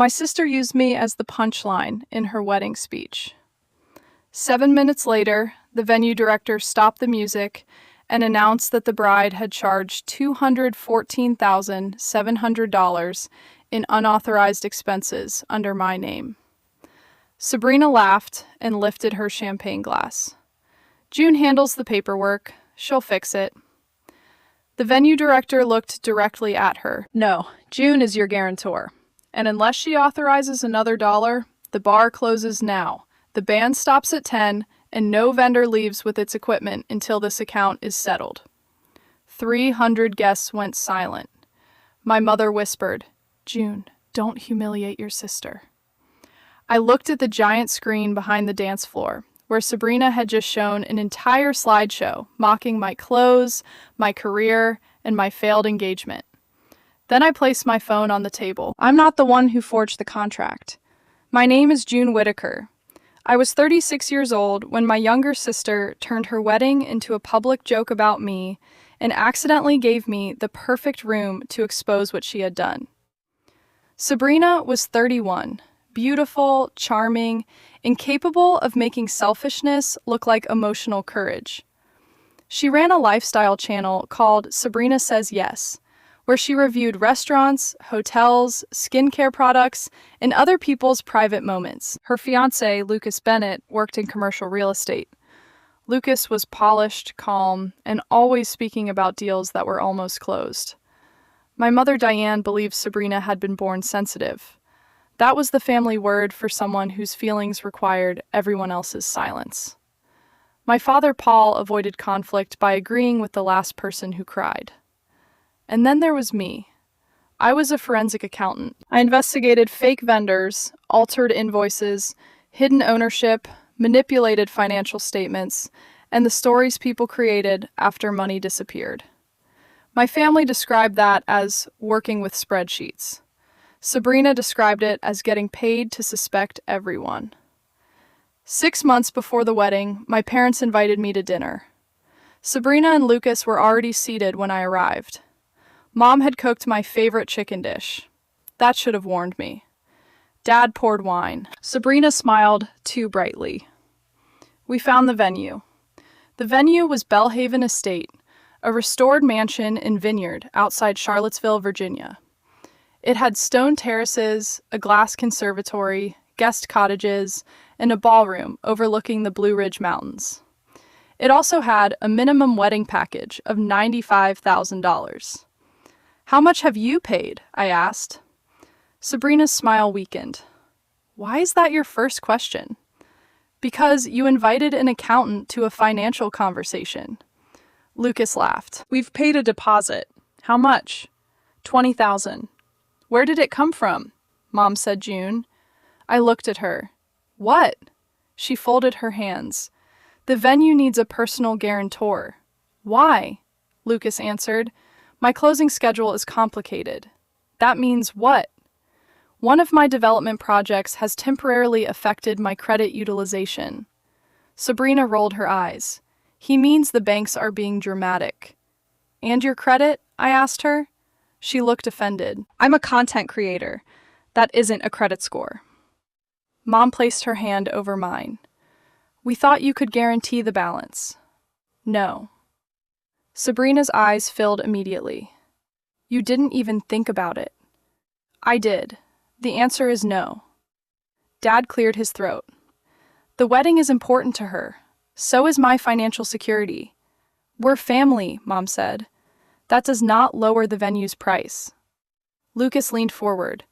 My sister used me as the punchline in her wedding speech. 7 minutes later, the venue director stopped the music and announced that the bride had charged $214,700 in unauthorized expenses under my name. Sabrina laughed and lifted her champagne glass. June handles the paperwork. She'll fix it. The venue director looked directly at her. No, June is your guarantor. And unless she authorizes another dollar, the bar closes now. The band stops at 10, and no vendor leaves with its equipment until this account is settled. 300 guests went silent. My mother whispered, "June, don't humiliate your sister." I looked at the giant screen behind the dance floor, where Sabrina had just shown an entire slideshow mocking my clothes, my career, and my failed engagement. Then I placed my phone on the table. I'm not the one who forged the contract. My name is June Whitaker. I was 36 years old when my younger sister turned her wedding into a public joke about me and accidentally gave me the perfect room to expose what she had done. Sabrina was 31, beautiful, charming, incapable of making selfishness look like emotional courage. She ran a lifestyle channel called Sabrina Says Yes, where she reviewed restaurants, hotels, skincare products, and other people's private moments. Her fiancé, Lucas Bennett, worked in commercial real estate. Lucas was polished, calm, and always speaking about deals that were almost closed. My mother, Diane, believed Sabrina had been born sensitive. That was the family word for someone whose feelings required everyone else's silence. My father, Paul, avoided conflict by agreeing with the last person who cried. And then there was me. I was a forensic accountant. I investigated fake vendors, altered invoices, hidden ownership, manipulated financial statements, and the stories people created after money disappeared. My family described that as working with spreadsheets. Sabrina described it as getting paid to suspect everyone. 6 months before the wedding, my parents invited me to dinner. Sabrina and Lucas were already seated when I arrived. Mom had cooked my favorite chicken dish. That should have warned me. Dad poured wine. Sabrina smiled too brightly. We found the venue. The venue was Bellhaven Estate, a restored mansion in Vineyard outside Charlottesville, Virginia. It had stone terraces, a glass conservatory, guest cottages, and a ballroom overlooking the Blue Ridge Mountains. It also had a minimum wedding package of $95,000. How much have you paid? I asked. Sabrina's smile weakened. Why is that your first question? Because you invited an accountant to a financial conversation. Lucas laughed. We've paid a deposit. How much? $20,000. Where did it come from? Mom said June. I looked at her. What? She folded her hands. The venue needs a personal guarantor. Why? Lucas answered. My closing schedule is complicated. That means what? One of my development projects has temporarily affected my credit utilization. Sabrina rolled her eyes. He means the banks are being dramatic. And your credit? I asked her. She looked offended. I'm a content creator. That isn't a credit score. Mom placed her hand over mine. We thought you could guarantee the balance. No. Sabrina's eyes filled immediately. You didn't even think about it. I did. The answer is no. Dad cleared his throat. The wedding is important to her. So is my financial security. We're family, Mom said. That does not lower the venue's price. Lucas leaned forward.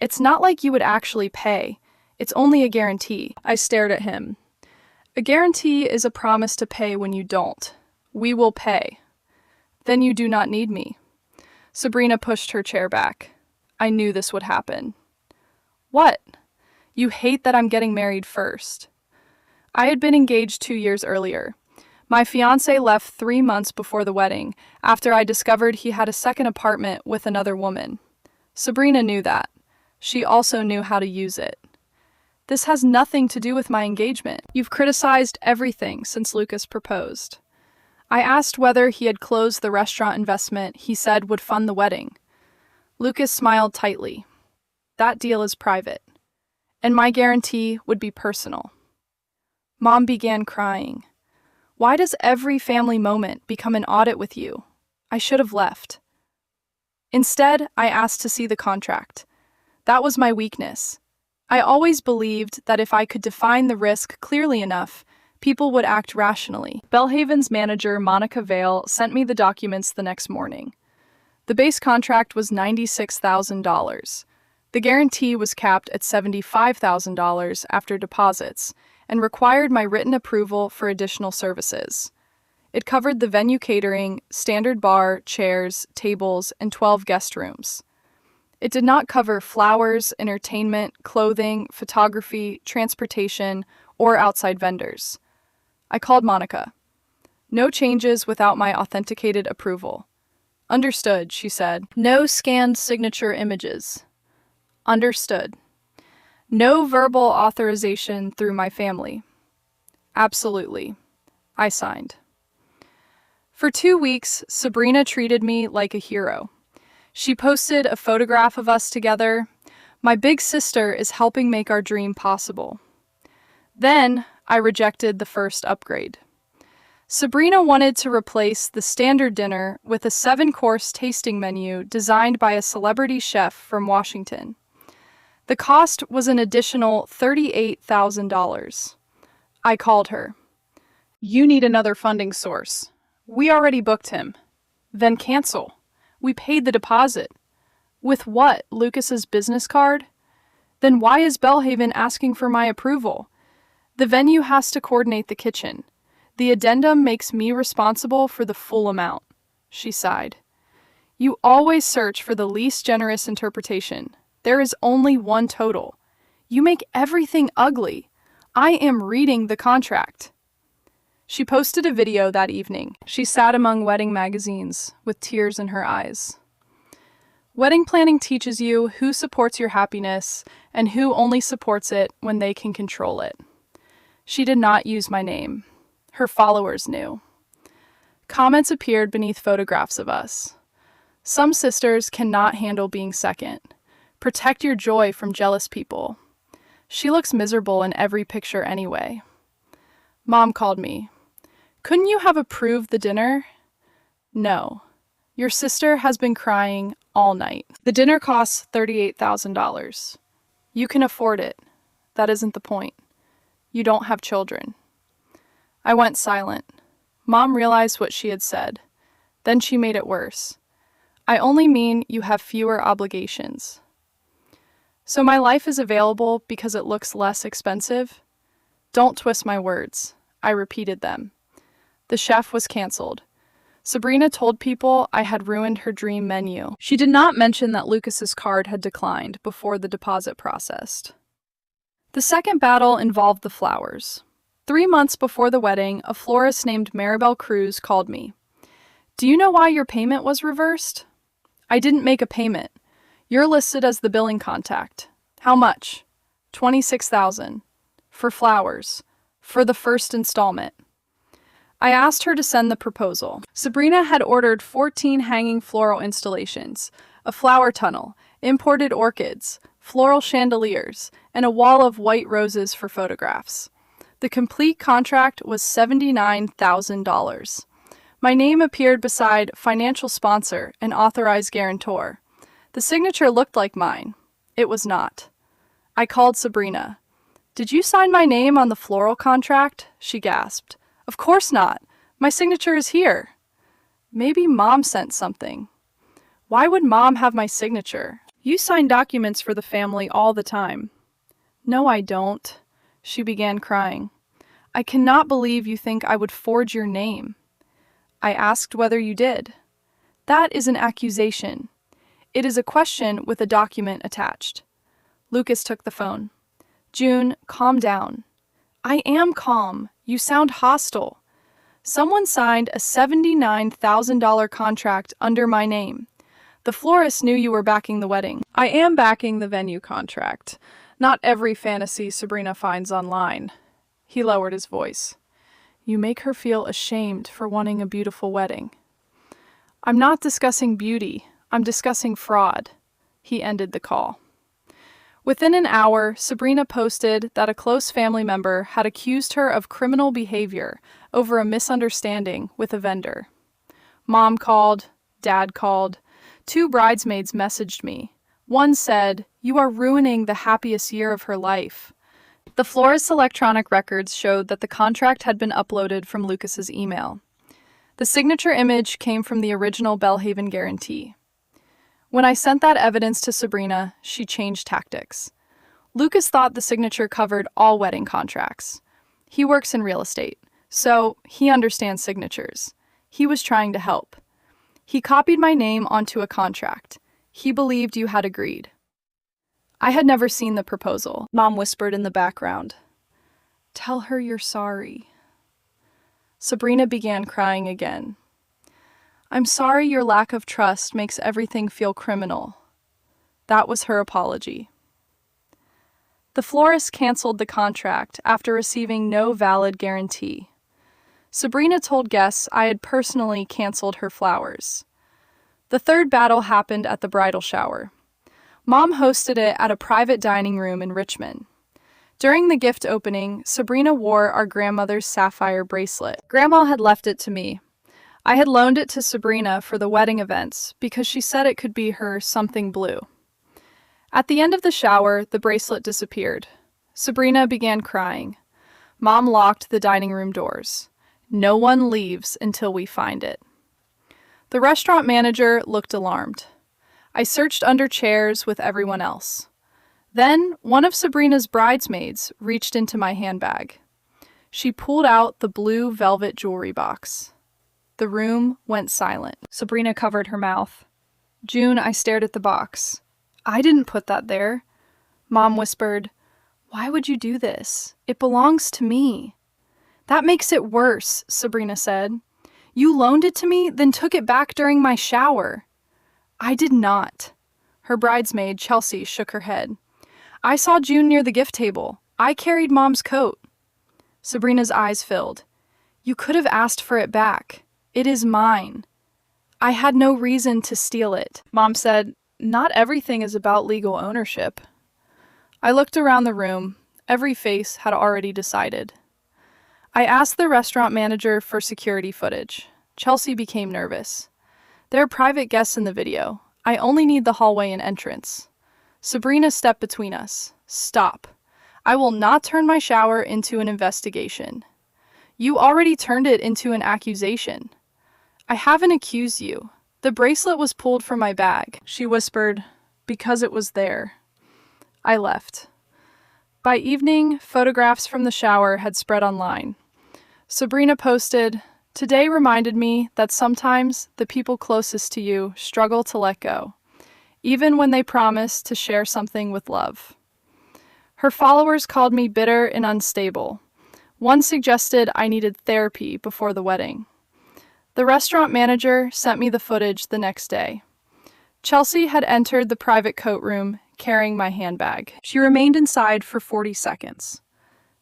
It's not like you would actually pay. It's only a guarantee. I stared at him. A guarantee is a promise to pay when you don't. We will pay. Then you do not need me. Sabrina pushed her chair back. I knew this would happen. What? You hate that I'm getting married first. I had been engaged 2 years earlier. My fiancé left 3 months before the wedding, after I discovered he had a second apartment with another woman. Sabrina knew that. She also knew how to use it. This has nothing to do with my engagement. You've criticized everything since Lucas proposed. I asked whether he had closed the restaurant investment he said would fund the wedding. Lucas smiled tightly. That deal is private, and my guarantee would be personal. Mom began crying. Why does every family moment become an audit with you? I should have left. Instead, I asked to see the contract. That was my weakness. I always believed that if I could define the risk clearly enough, people would act rationally. Belhaven's manager, Monica Vale, sent me the documents the next morning. The base contract was $96,000. The guarantee was capped at $75,000 after deposits and required my written approval for additional services. It covered the venue catering, standard bar, chairs, tables, and 12 guest rooms. It did not cover flowers, entertainment, clothing, photography, transportation, or outside vendors. I called Monica. No changes without my authenticated approval. Understood, she said. No scanned signature images. Understood. No verbal authorization through my family. Absolutely. I signed. For 2 weeks, Sabrina treated me like a hero. She posted a photograph of us together. My big sister is helping make our dream possible. Then, I rejected the first upgrade. Sabrina wanted to replace the standard dinner with a 7-course tasting menu designed by a celebrity chef from Washington. The cost was an additional $38,000. I called her. You need another funding source. We already booked him. Then cancel. We paid the deposit. With what, Lucas's business card? Then why is Belhaven asking for my approval? The venue has to coordinate the kitchen. The addendum makes me responsible for the full amount, she sighed. You always search for the least generous interpretation. There is only one total. You make everything ugly. I am reading the contract. She posted a video that evening. She sat among wedding magazines with tears in her eyes. Wedding planning teaches you who supports your happiness and who only supports it when they can control it. She did not use my name. Her followers knew. Comments appeared beneath photographs of us. Some sisters cannot handle being second. Protect your joy from jealous people. She looks miserable in every picture anyway. Mom called me. Couldn't you have approved the dinner? No. Your sister has been crying all night. The dinner costs $38,000. You can afford it. That isn't the point. You don't have children. I went silent. Mom realized what she had said. Then she made it worse. I only mean you have fewer obligations. So my life is available because it looks less expensive? Don't twist my words. I repeated them. The chef was canceled. Sabrina told people I had ruined her dream menu. She did not mention that Lucas's card had declined before the deposit processed. The second battle involved the flowers. 3 months before the wedding, a florist named Maribel Cruz called me. Do you know why your payment was reversed? I didn't make a payment. You're listed as the billing contact. How much? $26,000. For flowers. For the first installment. I asked her to send the proposal. Sabrina had ordered 14 hanging floral installations, a flower tunnel, imported orchids, floral chandeliers, and a wall of white roses for photographs. The complete contract was $79,000. My name appeared beside financial sponsor and authorized guarantor. The signature looked like mine. It was not. I called Sabrina. Did you sign my name on the floral contract? She gasped. Of course not. My signature is here. Maybe Mom sent something. Why would Mom have my signature? You sign documents for the family all the time. No, I don't. She began crying. I cannot believe you think I would forge your name. I asked whether you did. That is an accusation. It is a question with a document attached. Lucas took the phone. June, calm down. I am calm. You sound hostile. Someone signed a $79,000 contract under my name. The florist knew you were backing the wedding. I am backing the venue contract. Not every fantasy Sabrina finds online. He lowered his voice. You make her feel ashamed for wanting a beautiful wedding. I'm not discussing beauty. I'm discussing fraud. He ended the call. Within an hour, Sabrina posted that a close family member had accused her of criminal behavior over a misunderstanding with a vendor. Mom called, Dad called, 2 bridesmaids messaged me. One said, "You are ruining the happiest year of her life." The florist's electronic records showed that the contract had been uploaded from Lucas's email. The signature image came from the original Belhaven guarantee. When I sent that evidence to Sabrina, she changed tactics. Lucas thought the signature covered all wedding contracts. He works in real estate, so he understands signatures. He was trying to help. He copied my name onto a contract. He believed you had agreed. I had never seen the proposal, Mom whispered in the background. Tell her you're sorry. Sabrina began crying again. I'm sorry your lack of trust makes everything feel criminal. That was her apology. The florist canceled the contract after receiving no valid guarantee. Sabrina told guests I had personally canceled her flowers. The third battle happened at the bridal shower. Mom hosted it at a private dining room in Richmond. During the gift opening, Sabrina wore our grandmother's sapphire bracelet. Grandma had left it to me. I had loaned it to Sabrina for the wedding events because she said it could be her something blue. At the end of the shower, the bracelet disappeared. Sabrina began crying. Mom locked the dining room doors. No one leaves until we find it. The restaurant manager looked alarmed. I searched under chairs with everyone else. Then, one of Sabrina's bridesmaids reached into my handbag. She pulled out the blue velvet jewelry box. The room went silent. Sabrina covered her mouth. June, I stared at the box. I didn't put that there. Mom whispered, Why would you do this? It belongs to me. That makes it worse, Sabrina said. You loaned it to me, then took it back during my shower. I did not. Her bridesmaid, Chelsea, shook her head. I saw June near the gift table. I carried Mom's coat. Sabrina's eyes filled. You could have asked for it back. It is mine. I had no reason to steal it. Mom said, Not everything is about legal ownership. I looked around the room. Every face had already decided. I asked the restaurant manager for security footage. Chelsea became nervous. There are private guests in the video. I only need the hallway and entrance. Sabrina stepped between us. Stop. I will not turn my shower into an investigation. You already turned it into an accusation. I haven't accused you. The bracelet was pulled from my bag, she whispered, because it was there. I left. By evening, photographs from the shower had spread online. Sabrina posted, Today reminded me that sometimes the people closest to you struggle to let go, even when they promise to share something with love. Her followers called me bitter and unstable. One suggested I needed therapy before the wedding. The restaurant manager sent me the footage the next day. Chelsea had entered the private coat room carrying my handbag. She remained inside for 40 seconds.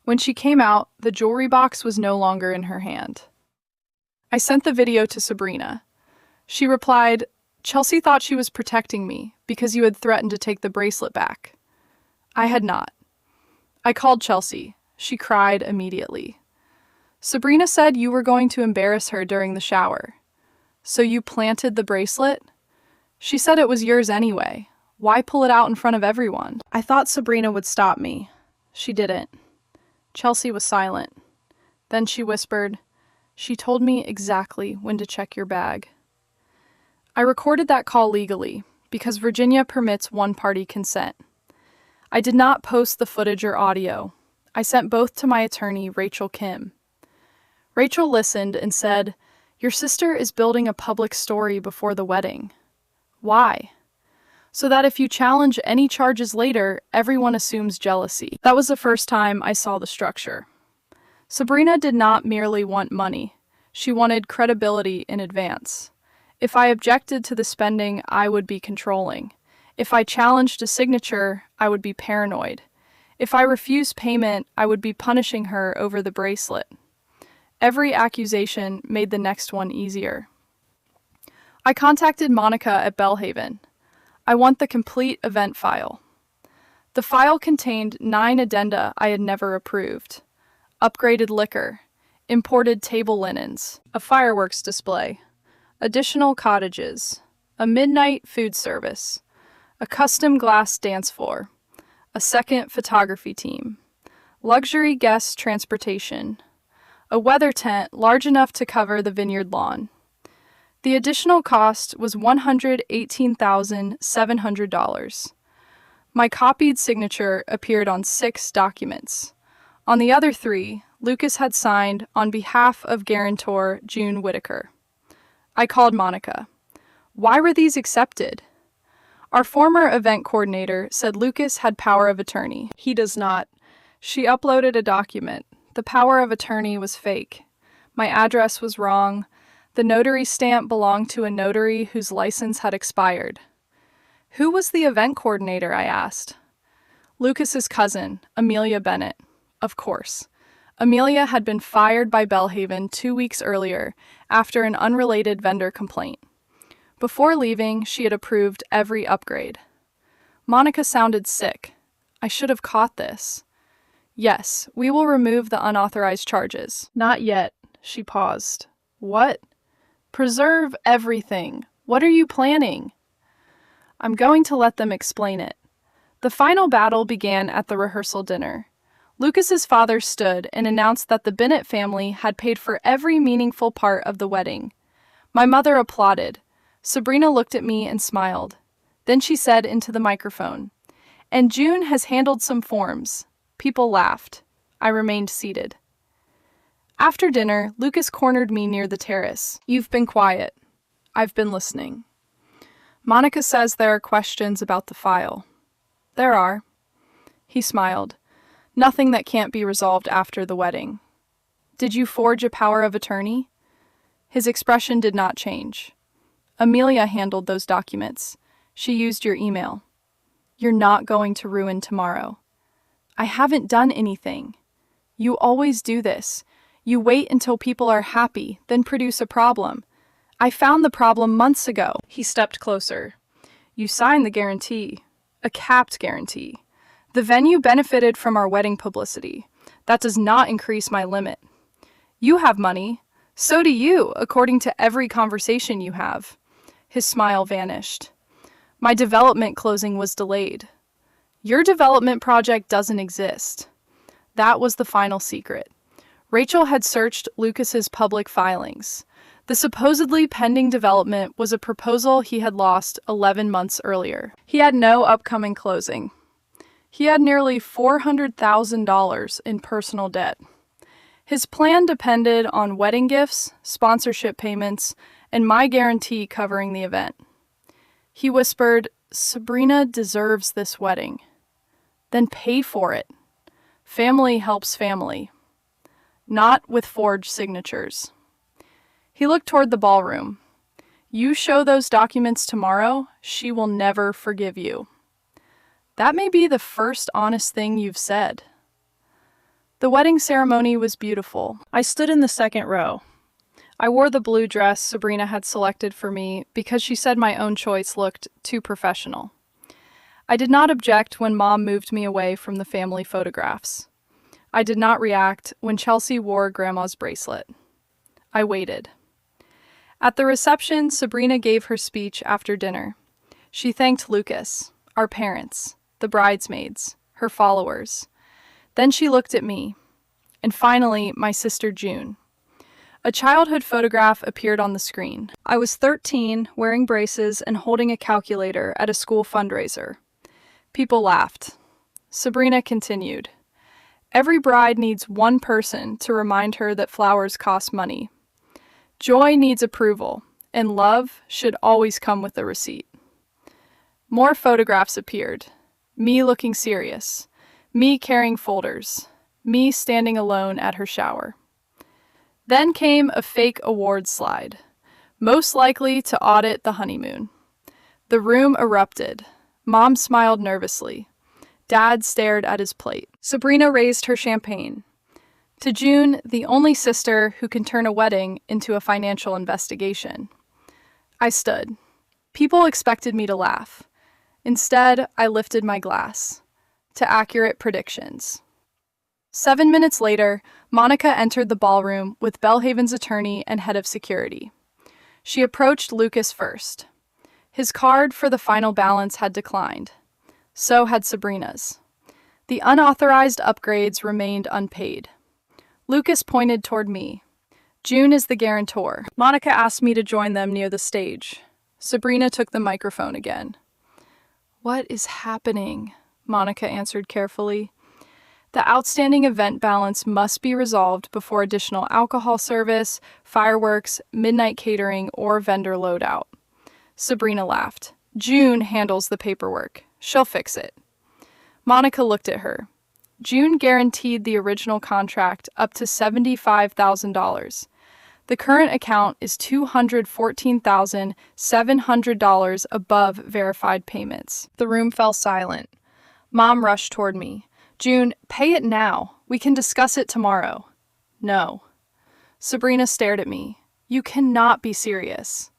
When she came out, the jewelry box was no longer in her hand. I sent the video to Sabrina. She replied, Chelsea thought she was protecting me because you had threatened to take the bracelet back. I had not. I called Chelsea. She cried immediately. Sabrina said you were going to embarrass her during the shower. So you planted the bracelet? She said it was yours anyway. Why pull it out in front of everyone? I thought Sabrina would stop me. She didn't. Chelsea was silent. Then she whispered, She told me exactly when to check your bag. I recorded that call legally because Virginia permits one-party consent. I did not post the footage or audio. I sent both to my attorney, Rachel Kim. Rachel listened and said, Your sister is building a public story before the wedding. Why? So that if you challenge any charges later, everyone assumes jealousy. That was the first time I saw the structure. Sabrina did not merely want money. She wanted credibility in advance. If I objected to the spending, I would be controlling. If I challenged a signature, I would be paranoid. If I refused payment, I would be punishing her over the bracelet. Every accusation made the next one easier. I contacted Monica at Belhaven. I want the complete event file. The file contained 9 addenda I had never approved: upgraded liquor, imported table linens, a fireworks display, additional cottages, a midnight food service, a custom glass dance floor, a second photography team, luxury guest transportation, a weather tent large enough to cover the vineyard lawn. The additional cost was $118,700. My copied signature appeared on 6 documents. On the other 3, Lucas had signed on behalf of guarantor June Whitaker. I called Monica. Why were these accepted? Our former event coordinator said Lucas had power of attorney. He does not. She uploaded a document. The power of attorney was fake. My address was wrong. The notary stamp belonged to a notary whose license had expired. Who was the event coordinator? I asked. Lucas's cousin, Amelia Bennett. Of course. Amelia had been fired by Belhaven 2 weeks earlier after an unrelated vendor complaint. Before leaving, she had approved every upgrade. Monica sounded sick. I should have caught this. Yes, we will remove the unauthorized charges. Not yet. She paused. What? Preserve everything. What are you planning? I'm going to let them explain it. The final battle began at the rehearsal dinner. Lucas's father stood and announced that the Bennett family had paid for every meaningful part of the wedding. My mother applauded. Sabrina looked at me and smiled. Then she said into the microphone, "And June has handled some forms." People laughed. I remained seated. After dinner, Lucas cornered me near the terrace. You've been quiet. I've been listening. Monica says there are questions about the file. There are. He smiled. Nothing that can't be resolved after the wedding. Did you forge a power of attorney? His expression did not change. Amelia handled those documents. She used your email. You're not going to ruin tomorrow. I haven't done anything. You always do this. You wait until people are happy, then produce a problem. I found the problem months ago. He stepped closer. You signed the guarantee. A capped guarantee. The venue benefited from our wedding publicity. That does not increase my limit. You have money. So do you, according to every conversation you have. His smile vanished. My development closing was delayed. Your development project doesn't exist. That was the final secret. Rachel had searched Lucas's public filings. The supposedly pending development was a proposal he had lost 11 months earlier. He had no upcoming closing. He had nearly $400,000 in personal debt. His plan depended on wedding gifts, sponsorship payments, and my guarantee covering the event. He whispered, "Sabrina deserves this wedding." Then pay for it. Family helps family. Not with forged signatures. He looked toward the ballroom. You show those documents tomorrow, she will never forgive you. That may be the first honest thing you've said. The wedding ceremony was beautiful. I stood in the second row. I wore the blue dress Sabrina had selected for me because she said my own choice looked too professional. I did not object when Mom moved me away from the family photographs. I did not react when Chelsea wore Grandma's bracelet. I waited. At the reception, Sabrina gave her speech after dinner. She thanked Lucas, our parents, the bridesmaids, her followers. Then she looked at me, and finally my sister June. A childhood photograph appeared on the screen. I was 13, wearing braces and holding a calculator at a school fundraiser. People laughed. Sabrina continued. Every bride needs one person to remind her that flowers cost money. Joy needs approval, and love should always come with a receipt. More photographs appeared. Me looking serious. Me carrying folders. Me standing alone at her shower. Then came a fake awards slide, most likely to audit the honeymoon. The room erupted. Mom smiled nervously. Dad stared at his plate. Sabrina raised her champagne. To June, the only sister who can turn a wedding into a financial investigation. I stood. People expected me to laugh. Instead, I lifted my glass. to accurate predictions. 7 minutes later, Monica entered the ballroom with Belhaven's attorney and head of security. She approached Lucas first. His card for the final balance had declined. So had Sabrina's. The unauthorized upgrades remained unpaid. Lucas pointed toward me. June is the guarantor. Monica asked me to join them near the stage. Sabrina took the microphone again. What is happening? Monica answered carefully. The outstanding event balance must be resolved before additional alcohol service, fireworks, midnight catering, or vendor loadout. Sabrina laughed. June handles the paperwork. She'll fix it. Monica looked at her. June guaranteed the original contract up to $75,000. The current account is $214,700 above verified payments. The room fell silent. Mom rushed toward me. June, pay it now. We can discuss it tomorrow. No. Sabrina stared at me. You cannot be serious.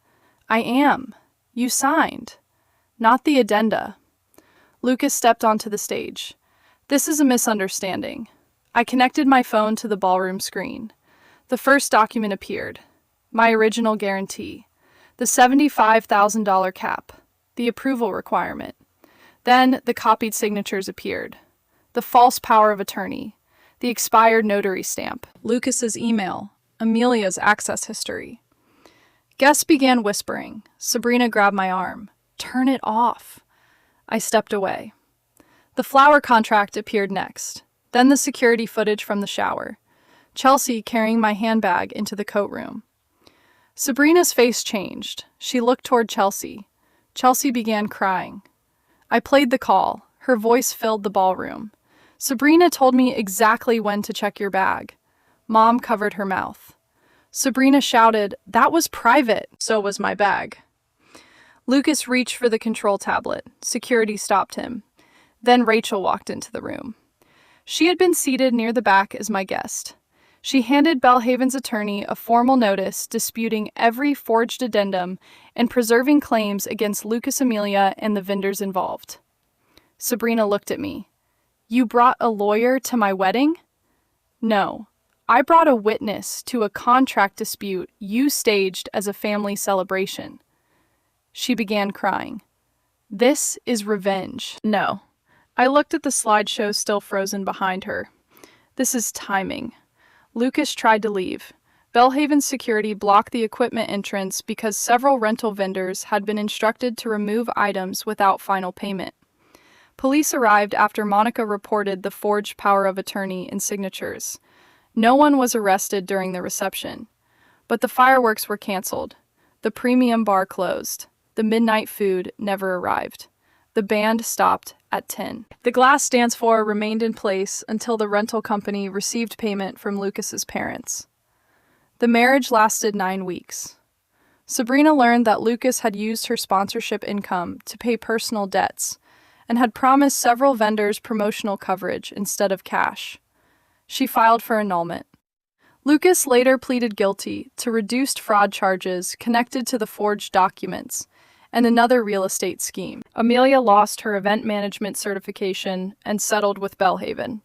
I am. You signed. Not the addenda. Lucas stepped onto the stage. This is a misunderstanding. I connected my phone to the ballroom screen. The first document appeared. My original guarantee. The $75,000 cap. The approval requirement. Then the copied signatures appeared. The false power of attorney. The expired notary stamp. Lucas's email. Amelia's access history. Guests began whispering. Sabrina grabbed my arm. Turn it off. I stepped away. The flower contract appeared next. Then the security footage from the shower. Chelsea carrying my handbag into the coat room. Sabrina's face changed. She looked toward Chelsea. Chelsea began crying. I played the call. Her voice filled the ballroom. Sabrina told me exactly when to check your bag. Mom covered her mouth. Sabrina shouted, that was private. So was my bag. Lucas reached for the control tablet. Security stopped him. Then Rachel walked into the room. She had been seated near the back as my guest. She handed Belhaven's attorney a formal notice disputing every forged addendum and preserving claims against Lucas Amelia and the vendors involved. Sabrina looked at me. You brought a lawyer to my wedding? No. I brought a witness to a contract dispute you staged as a family celebration. She began crying. This is revenge. No. I looked at the slideshow still frozen behind her. This is timing. Lucas tried to leave. Belhaven's security blocked the equipment entrance because several rental vendors had been instructed to remove items without final payment. Police arrived after Monica reported the forged power of attorney and signatures. No one was arrested during the reception. But the fireworks were canceled. The premium bar closed. The midnight food never arrived. The band stopped at 10. The glass dance floor remained in place until the rental company received payment from Lucas's parents. The marriage lasted 9 weeks. Sabrina learned that Lucas had used her sponsorship income to pay personal debts and had promised several vendors promotional coverage instead of cash. She filed for annulment. Lucas later pleaded guilty to reduced fraud charges connected to the forged documents and another real estate scheme. Amelia lost her event management certification and settled with Belhaven.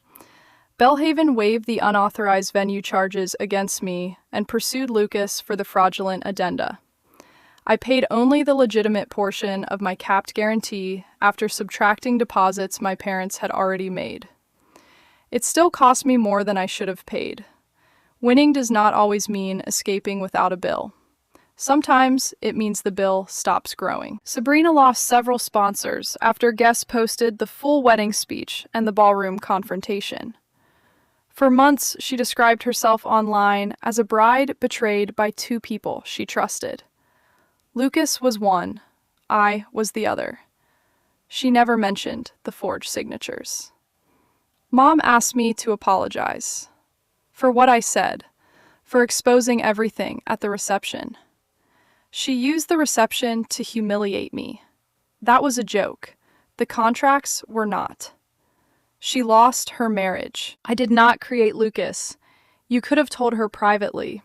Belhaven waived the unauthorized venue charges against me and pursued Lucas for the fraudulent addenda. I paid only the legitimate portion of my capped guarantee after subtracting deposits my parents had already made. It still cost me more than I should have paid. Winning does not always mean escaping without a bill. Sometimes it means the bill stops growing. Sabrina lost several sponsors after guests posted the full wedding speech and the ballroom confrontation. For months, she described herself online as a bride betrayed by 2 people she trusted. Lucas was one, I was the other. She never mentioned the forged signatures. Mom asked me to apologize for what I said, for exposing everything at the reception. She used the reception to humiliate me. That was a joke. The contracts were not. She lost her marriage. I did not create Lucas. You could have told her privately.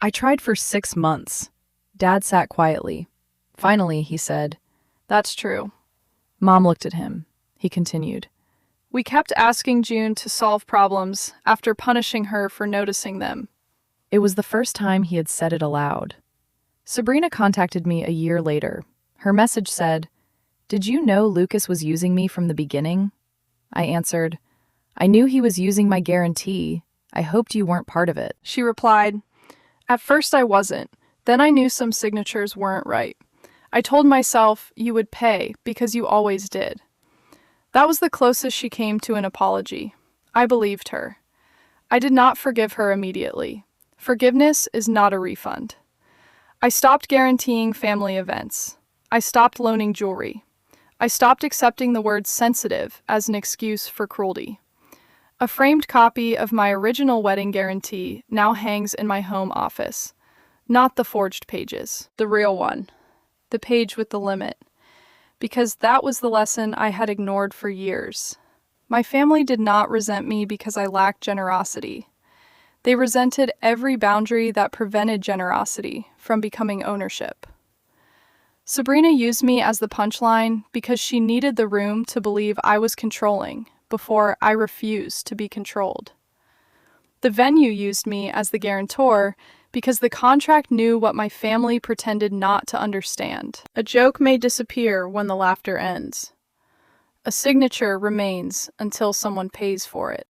I tried for 6 months. Dad sat quietly. Finally, he said, That's true. Mom looked at him. He continued, We kept asking June to solve problems after punishing her for noticing them. It was the first time he had said it aloud. Sabrina contacted me a year later. Her message said, "Did you know Lucas was using me from the beginning?" I answered, "I knew he was using my guarantee. I hoped you weren't part of it." She replied, "At first I wasn't. Then I knew some signatures weren't right. I told myself you would pay because you always did." That was the closest she came to an apology. I believed her. I did not forgive her immediately. Forgiveness is not a refund. I stopped guaranteeing family events. I stopped loaning jewelry. I stopped accepting the word sensitive as an excuse for cruelty. A framed copy of my original wedding guarantee now hangs in my home office. Not the forged pages. The real one. The page with the limit. Because that was the lesson I had ignored for years. My family did not resent me because I lacked generosity. They resented every boundary that prevented generosity from becoming ownership. Sabrina used me as the punchline because she needed the room to believe I was controlling before I refused to be controlled. The venue used me as the guarantor because the contract knew what my family pretended not to understand. A joke may disappear when the laughter ends. A signature remains until someone pays for it.